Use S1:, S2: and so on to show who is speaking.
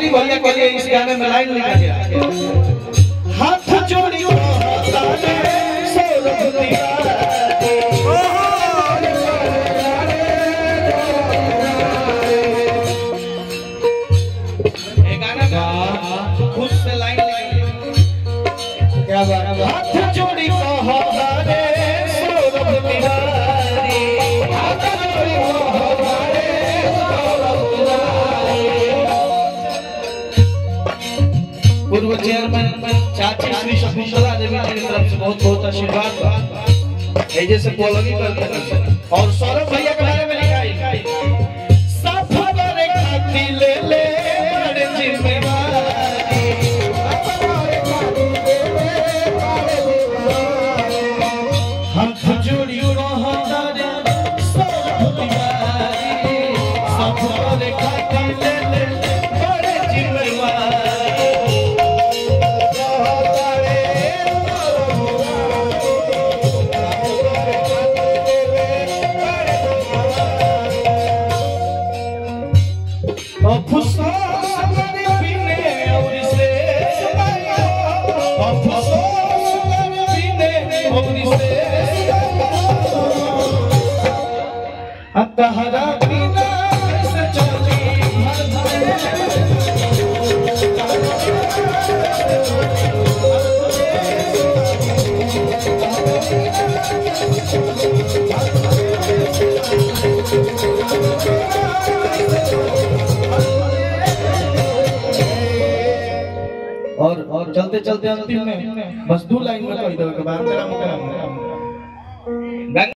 S1: तिवारी भैया के लिए इस गाने में लाइन लिखा गया, हाथ जोड़ी खुद से लाइन क्या बात, हाथ जोड़ी पूर्व चेयरमैन चाची श्री शकुंतला देवी की तरफ से बहुत बहुत आशीर्वाद जैसे पोलगी करते हैं। और सौरभ भैया के बारे में लिखा है, ले ले बड़े जिम्मेवारी, हाथ जोड़ी तहरा बिना से चली और चलते चलते अंतिम में बस 2 लाइन में कह दो के बाद मेरा